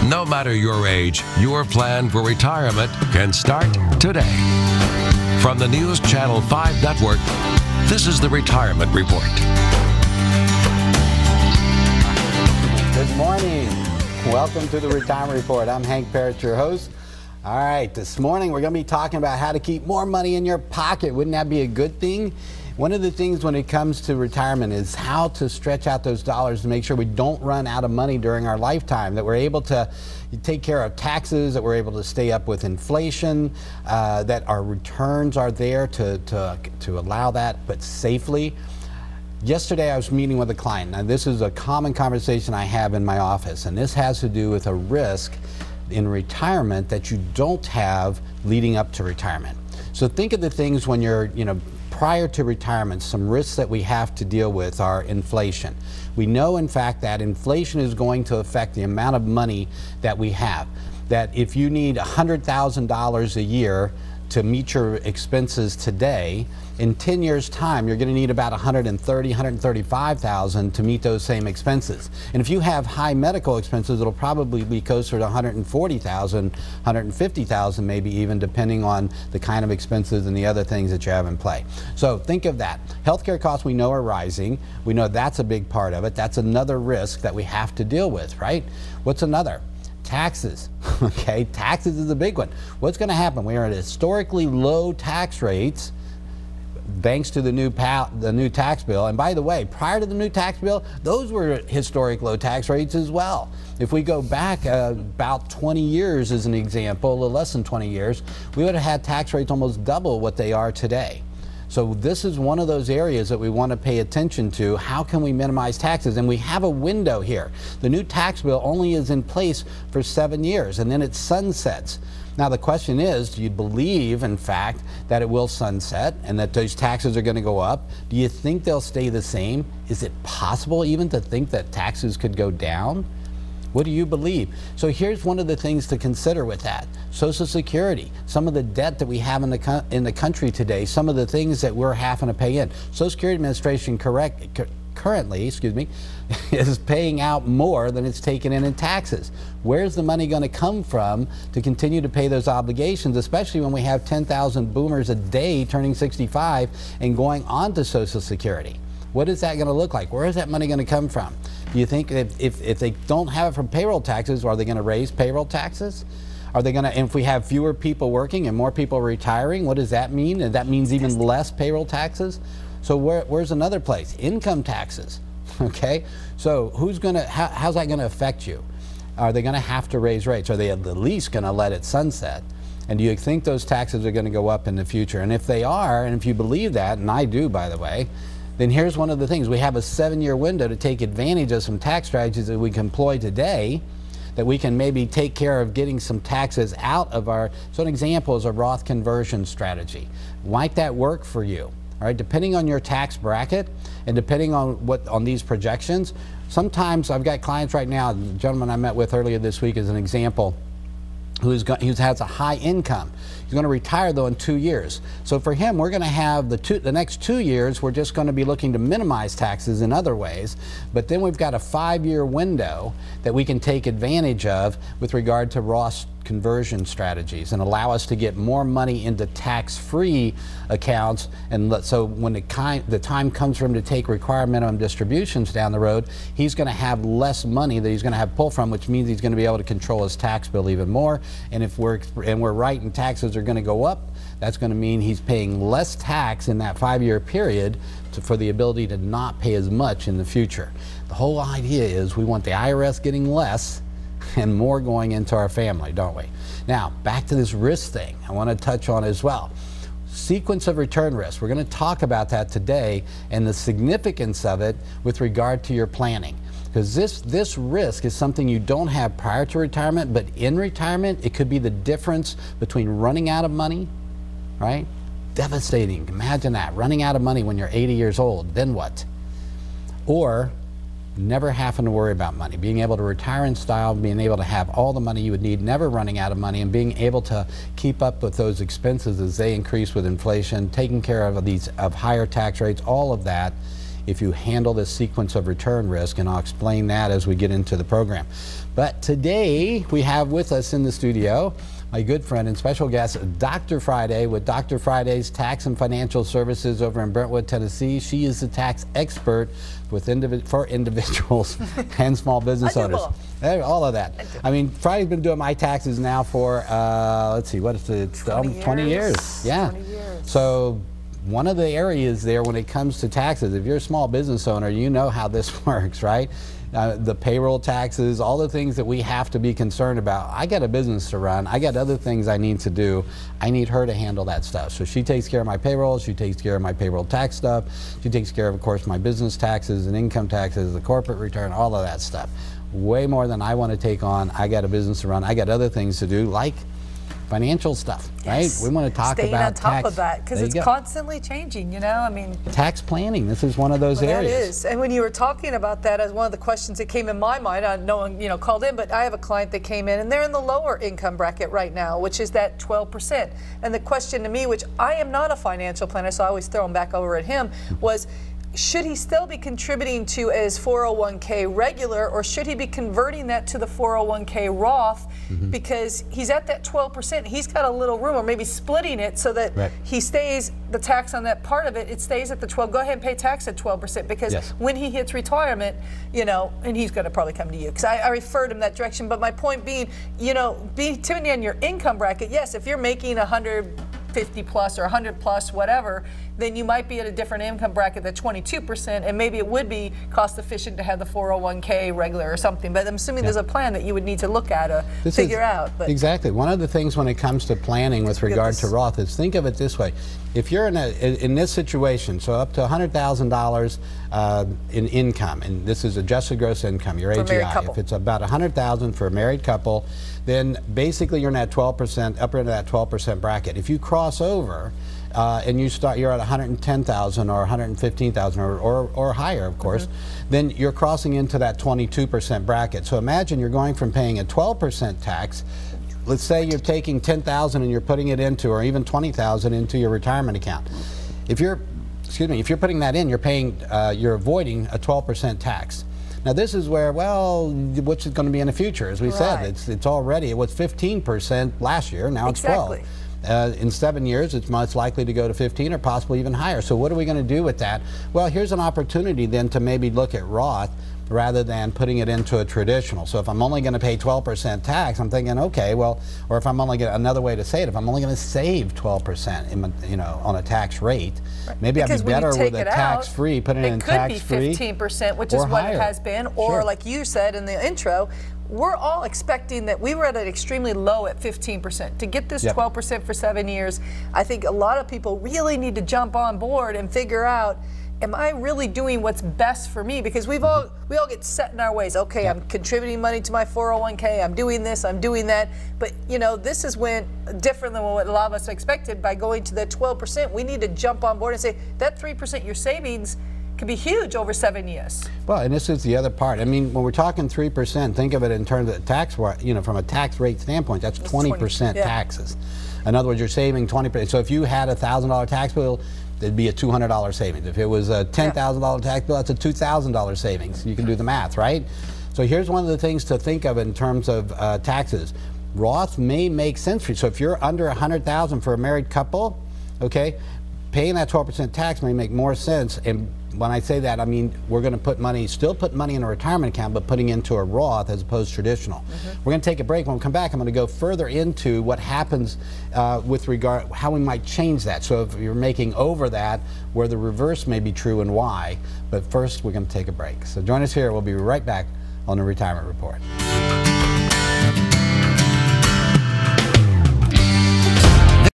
No matter your age, your plan for retirement can start today. From the News Channel 5 Network, this is the Retirement Report. Good morning. Welcome to the Retirement Report. I'm Hank Parrott, your host. All right, this morning we're going to be talking about how to keep more money in your pocket. Wouldn't that be a good thing? One of the things when it comes to retirement is how to stretch out those dollars to make sure we don't run out of money during our lifetime, that we're able to take care of taxes, that we're able to stay up with inflation, that our returns are there to allow that, but safely. Yesterday I was meeting with a client. Now this is a common conversation I have in my office, and this has to do with a risk in retirement that you don't have leading up to retirement. So think of the things when you're, prior to retirement. Some risks that we have to deal with are inflation. We know, in fact, that inflation is going to affect the amount of money that we have. That if you need $100,000 a year to meet your expenses today, in 10 years' time, you're going to need about $135,000 to meet those same expenses. And if you have high medical expenses, it'll probably be closer to $140,000, $150,000 maybe even, depending on the kind of expenses and the other things that you have in play. So think of that. Healthcare costs we know are rising. We know that's a big part of it. That's another risk that we have to deal with, right? What's another? Taxes. Okay, taxes is a big one. What's going to happen? We are at historically low tax rates thanks to the new tax bill. And by the way, prior to the new tax bill, those were historic low tax rates as well. If we go back about 20 years as an example, a little less than 20 years, we would have had tax rates almost double what they are today. So this is one of those areas that we want to pay attention to. How can we minimize taxes? And we have a window here. The new tax bill only is in place for 7 years, and then it sunsets. Now the question is, do you believe, in fact, that it will sunset and that those taxes are going to go up? Do you think they'll stay the same? Is it possible even to think that taxes could go down? What do you believe? So here's one of the things to consider with that. Social Security, some of the debt that we have in the country today, some of the things that we're having to pay in. Social Security Administration currently, is paying out more than it's taken in taxes. Where's the money going to come from to continue to pay those obligations, especially when we have 10,000 boomers a day turning 65 and going on to Social Security? What is that going to look like? Where is that money going to come from? Do you think if they don't have it from payroll taxes, are they going to raise payroll taxes? Are they going to, if we have fewer people working and more people retiring, what does that mean? And that means even less payroll taxes? So where's another place? Income taxes, okay? So how's that going to affect you? Are they going to have to raise rates? Are they at the least going to let it sunset? And do you think those taxes are going to go up in the future? And if they are, and if you believe that, and I do, by the way, then here's one of the things. We have a 7-year window to take advantage of some tax strategies that we can employ today, that we can maybe take care of getting some taxes out of our, so an example is a Roth conversion strategy. Might that work for you? All right, depending on your tax bracket and depending on these projections, sometimes I've got clients right now, the gentleman I met with earlier this week is an example, who has a high income. He's going to retire though in 2 years. So for him, we're going to have the next 2 years, we're just going to be looking to minimize taxes in other ways. But then we've got a 5-year window that we can take advantage of with regard to Roth conversion strategies and allow us to get more money into tax-free accounts. And so when the time comes for him to take required minimum distributions down the road, he's going to have less money that he's going to have pull from, which means he's going to be able to control his tax bill even more. And if we're right and taxes are going to go up, that's going to mean he's paying less tax in that 5-year period for the ability to not pay as much in the future. The whole idea is we want the IRS getting less and more going into our family, don't we? Now, back to this risk thing I want to touch on as well. Sequence of return risk. We're going to talk about that today and the significance of it with regard to your planning. Because this risk is something you don't have prior to retirement, but in retirement, it could be the difference between running out of money, right? Devastating. Imagine that, running out of money when you're 80 years old, then what? Or never having to worry about money, being able to retire in style, being able to have all the money you would need, never running out of money, and being able to keep up with those expenses as they increase with inflation, taking care of higher tax rates, all of that if you handle this sequence of return risk, and I'll explain that as we get into the program. But today we have with us in the studio my good friend and special guest, Dr. Friday, with Dr. Friday's Tax and Financial Services over in Brentwood, Tennessee. She is the tax expert for individuals and small business owners. All of that. I mean, Friday's been doing my taxes now for, let's see, what is it? 20 years. Yeah. 20 years. So one of the areas there when it comes to taxes, if you're a small business owner, you know how this works, right? The payroll taxes, all the things that we have to be concerned about. I got a business to run. I got other things I need to do. I need her to handle that stuff. So she takes care of my payroll. She takes care of my payroll tax stuff. She takes care of course, my business taxes and income taxes, the corporate return, all of that stuff. Way more than I want to take on. I got a business to run. I got other things to do, like financial stuff, yes. Right? We want to talk Staying about on top tax. Of that, because it's constantly changing, you know? I mean, tax planning, this is one of those areas. That is, and when you were talking about that, as one of the questions that came in my mind, no one, called in, but I have a client that came in, and they're in the lower income bracket right now, which is that 12%. And the question to me, which I am not a financial planner, so I always throw them back over at him, was, should he still be contributing to his 401k regular, or should he be converting that to the 401k Roth? Because he's at that 12%, he's got a little room, or maybe splitting it so that he stays, the tax on that part of it, it stays at the 12. Go ahead and pay tax at 12%, because when he hits retirement, and he's going to probably come to you, because I referred him that direction. But my point being, depending on your income bracket, yes, if you're making 150 plus or 100 plus, whatever, then you might be at a different income bracket than 22%, and maybe it would be cost efficient to have the 401k regular or something. But I'm assuming there's a plan that you would need to look at figure out. But exactly. One of the things when it comes to planning with regard to Roth is, think of it this way. If you're in this situation, so up to $100,000 in income, and this is adjusted gross income, your AGI, if it's about $100,000 for a married couple, then basically you're in that 12%, upper end of that 12% bracket. If you cross over and you're at 110,000 or 115,000 or higher, of course, then you're crossing into that 22% bracket. So imagine you're going from paying a 12% tax. Let's say you're taking 10,000 and you're putting it into, or even 20,000 into your retirement account. If you're putting that in, you're avoiding a 12% tax. Now this is where, well, what's it going to be in the future? As we said, it was 15% last year, now it's 12. In 7 years, it's most likely to go to 15 or possibly even higher. So what are we going to do with that? Well, here's an opportunity then to maybe look at Roth rather than putting it into a traditional. So if I'm only going to pay 12% tax, I'm thinking, okay, well, or if I'm only going to, another way to say it, if I'm only going to save 12% on a tax rate, maybe I'd be better with a tax-free, put it in tax-free. It could be 15%, which is what it has been, or like you said in the intro, we're all expecting that we were at an extremely low at 15%. To get this 12% for 7 years, I think a lot of people really need to jump on board and figure out, am I really doing what's best for me? Because we all get set in our ways. Okay, I'm contributing money to my 401k, I'm doing this, I'm doing that. But this is when, different than what a lot of us expected, by going to that 12%, we need to jump on board and say, that 3% your savings could be huge over 7 years. Well, and this is the other part. I mean, when we're talking 3%, think of it in terms of tax, from a tax rate standpoint, that's 20% taxes. In other words, you're saving 20%. So if you had a $1,000 tax bill, it'd be a $200 savings. If it was a $10,000 tax bill, that's a $2,000 savings. You can do the math, right? So here's one of the things to think of in terms of taxes. Roth may make sense for you. So if you're under $100,000 for a married couple, okay, paying that 12% tax may make more sense. And when I say that, I mean we're going to still put money in a retirement account, but putting into a Roth as opposed to traditional. We're going to take a break. When we come back, I'm going to go further into what happens with regard how we might change that. So if you're making over that, where the reverse may be true and why. But first, we're going to take a break. So join us here. We'll be right back on the Retirement Report.